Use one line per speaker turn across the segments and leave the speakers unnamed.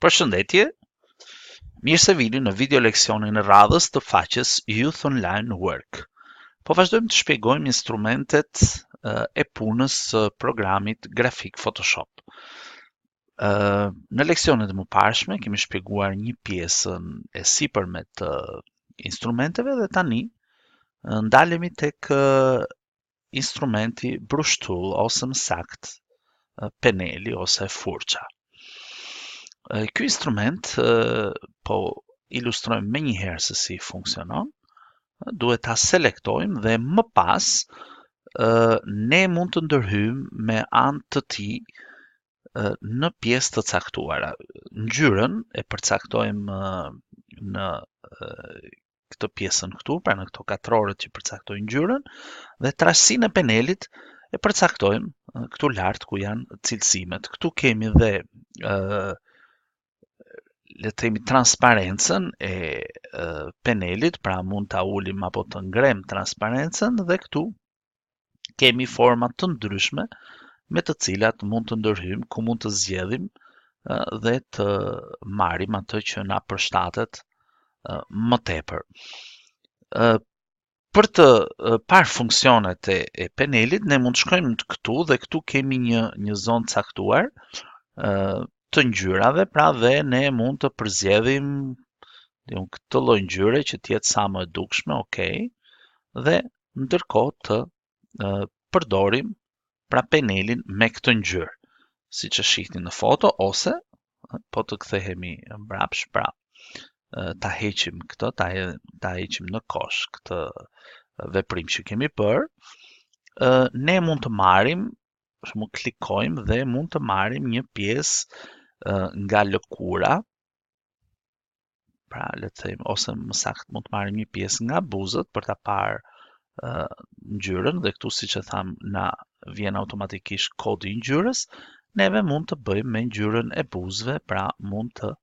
Përshëndetje, mirë se vini në video leksionin e radhës të faqes Youth Online Work. Po vazhdojmë të shpjegojmë instrumentet e punës së programit grafik Photoshop. Në leksionet e mëparshme kemi shpjeguar një pjesën e sipërme të instrumenteve dhe tani ndalemi tek instrumenti Brush Tool ose më saktë peneli ose furça. Ky instrument po ilustrojmë me njëherë se si funksionon. Duhet ta selektojmë dhe më pas ne mund të ndërhyjmë me anë të tij në pjesë të caktuara. Ngjyrën e përcaktojmë në këtë pjesën këtu, pra në këto katrorët që përcaktojnë ngjyrën, dhe trashësinë e penelit e përcaktojmë këtu lart ku janë cilësimet. Këtu kemi dhe le të themi transparencën e penelit, pra mund ta ulim apo të ngrem transparencën dhe këtu kemi forma të ndryshme me të cilat mund të ndërhyjmë, ku mund të zgjedhim dhe të marrim atë që na përshtatet më tepër. Për të parë funksionet e penelit, ne mund të shkojmë këtu dhe këtu kemi një zonë caktuar të ngjyrave, pra dhe ne mund të përzgjedhim këtë lloj ngjyre që të jetë sa më e dukshme, okay, dhe ndërkohë të përdorim pra penelin me këtë ngjyrë, siç e shihni në foto, ose po të kthehemi mbrapsht, pra ta heqim këtë, ta heqim në kosh këtë veprim që kemi bërë. Ne mund të marrim, për shembull klikojmë dhe mund të marrim një pjesë nga lëkura, pra le të them, ose më saktë mund të marrim një pjesë nga buzët për ta parë ngjyrën, dhe këtu siç e tham na vjen automatikisht kodi i ngjyrës. Neve mund të bëjmë me ngjyrën e buzëve, pra mund të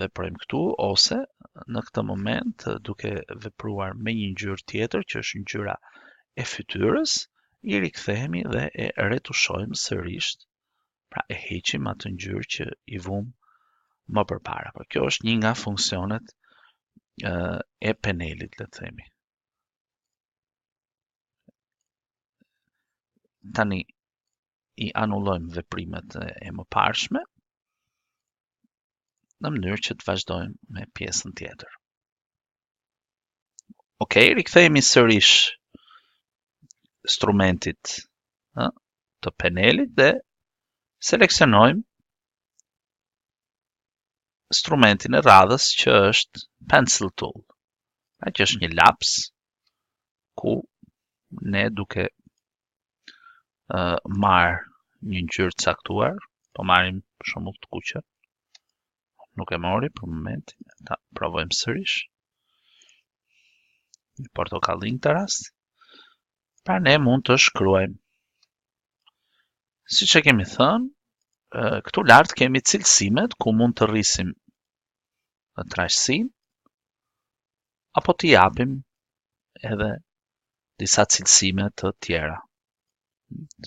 veprojmë këtu, ose në këtë moment duke vepruar me një ngjyrë tjetër që është ngjyra e fytyrës, i rikthehemi dhe e retushojmë sërish, pra e heqim atë ngjyrë që i vum më përpara. Por kjo është një nga funksionet e penelit, le të themi. Tani i anullojmë veprimet e mëparshme në mënyrë që të vazhdojmë me pjesën tjetër. Okej, rikthehemi sërish instrumentit të penelit dhe seleksionojmë instrumentin e radhës që është pencil tool, që është një laps ku ne duke marrë një ngjyrë caktuar, po marrim për shembull të kuqe, nuk e mori për momentin, ta provojmë sërish, një portokallin këtë rast, pra ne mund të shkruajmë. Siç e kemi thënë, këtu lart kemi cilësimet ku mund të rrisim trashësinë apo të japim edhe disa cilësime të tjera.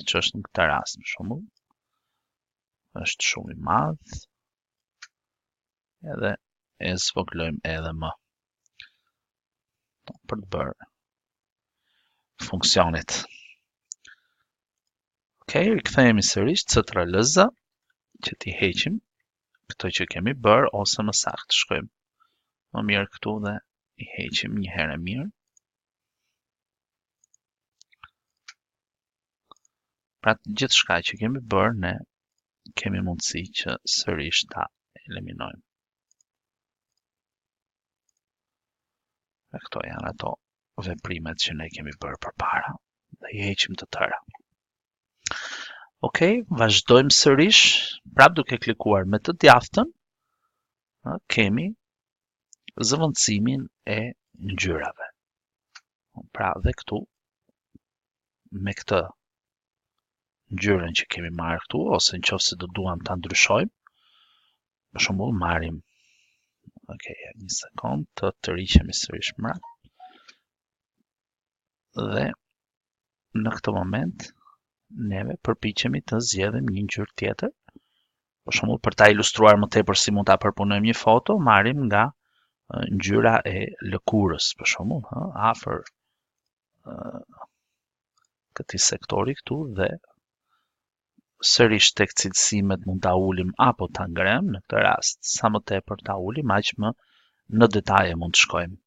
Që është në këtë rast, për shembull, është shumë i madh, edhe e zvoglojmë edhe më për të bërë funksionit. Okej, rikthehemi sërish CTRL-Z që t'i heqim këto që kemi bërë, ose më saktë shkojmë më mirë këtu dhe i heqim një herë e mirë. Pra gjithë shka që kemi bërë, ne kemi mundësi që sërish ta eliminojmë. Këto janë ato veprimet që ne kemi bërë përpara dhe i heqim të tëra. Okej, vazhdojmë sërish, prap duke klikuar me të djathtën, kemi zëvendësimin e ngjyrave. Pra dhe këtu, me këtë ngjyrën që kemi marrë këtu, ose nëse do duam ta ndryshojmë, për shembull marrim, një sekond, të tërhiqemi sërish mbrapa, dhe në këtë moment neve përpiqemi të zgjedhim një ngjyrë tjetër Për shembull, për ta ilustruar më tepër si mund ta përpunojmë një foto, marrim nga ngjyra e lëkurës, për shembull, afër këtij sektori këtu dhe sërish tek cilësimet mund ta ulim apo ta ngrem, në këtë rast sa më tepër ta ulim, aq më në detaje mund të shkojmë.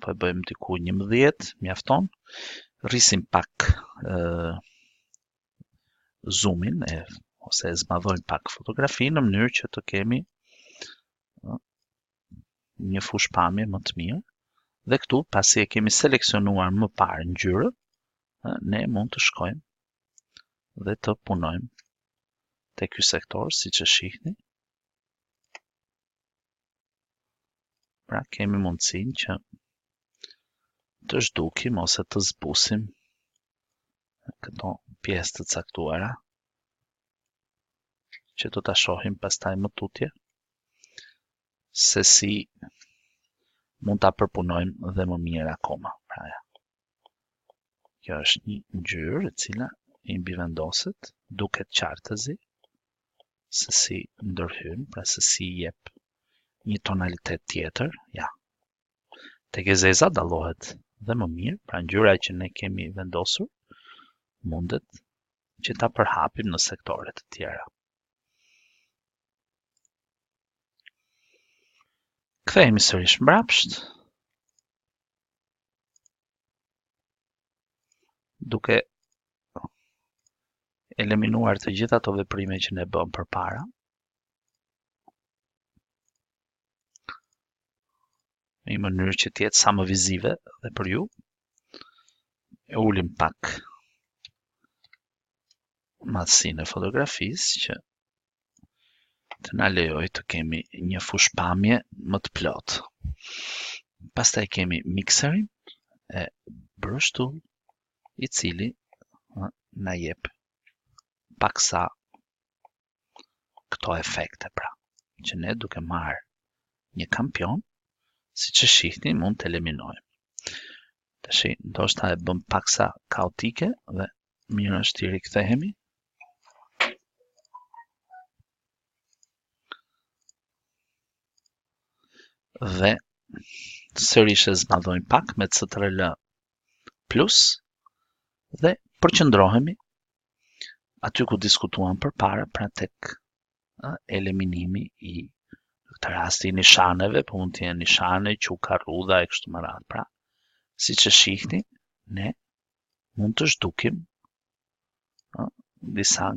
Po e bëjmë diku 11, mjafton. Rrisim pak zoomin ose e zmadhojmë pak fotografinë në mënyrë që të kemi një fushë pamje më të mirë. Dhe këtu, pasi e kemi seleksionuar më parë ngjyrën, ne mund të shkojmë dhe të punojmë te ky sektor, siç e shihni. Pra kemi mundësinë që të zhdukim ose të zbusim këto pjesë të caktuara që do ta shohim pastaj më tutje se si mund ta përpunojmë dhe më mirë akoma. Pra, kjo është një ngjyrë e cila i mbivendoset, duket qartëzi se si ndërhyn, pra se si jep një tonalitet tjetër, ja. Tek e zeza dallohet dhe më mirë, pra ngjyra që ne kemi vendosur mundet që ta përhapim në sektore të tjera. Kthehemi sërish mbrapsht, duke eliminuar të gjitha ato veprime që ne bëm përpara. Në një mënyrë që të jetë sa më vizive dhe për ju. E ulim pak madhësinë e fotografisë që të na lejoj të kemi një fushpamje më të plotë. Pastaj kemi mikserin e Brush Tool, i cili na jep paksa këto efekte, pra, që ne duke marrë një kampion, siç e shihni, mund të eliminojmë. Tash, ndoshta e bëm paksa kaotike dhe mirë është t'i rikthehemi. Dhe sërish e zmadhojmë pak me CTRL plus dhe përqendrohemi aty ku diskutuam përpara, pra tek eliminimi i këtë rasti nishaneve, po mund të jenë nishane, quka, rrudha e kështu me radhë. Pra, siç e shihni, ne mund të zhdukim disa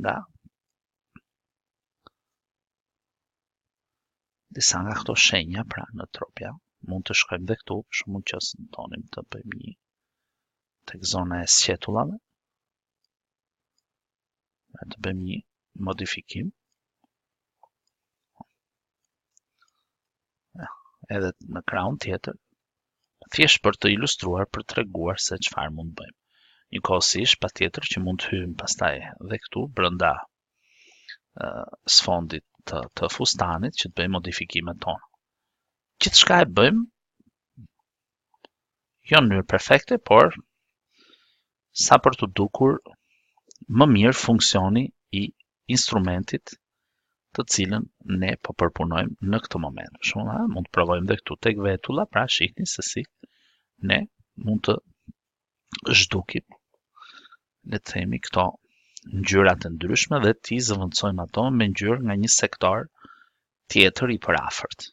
nga këto shenja, pra në tropja. Mund të shkojmë dhe këtu, për shembull nëse tonim të bëjmë një tek zona e sqetullave. Të bëjmë një modifikim. Edhe në krahun tjetër, thjesht për të ilustruar, për të treguar se çfarë mund bëjmë. Njëkohësisht, patjetër që mund të hyjmë pastaj dhe këtu brenda sfondit të fustanit që të bëjmë modifikimet tona. Gjithçka e bëjmë jo në mënyrë perfekte, por sa për të dukur më mirë funksioni i instrumentit të cilën ne po përpunojmë në këtë moment. Për shembull, mund të provojmë dhe këtu tek vetulla, pra shihni se si ne mund të zhdukim, le të themi, këto ngjyrat e ndryshme dhe t'i zëvendësojmë ato me ngjyrë nga një sektor tjetër i përafërt.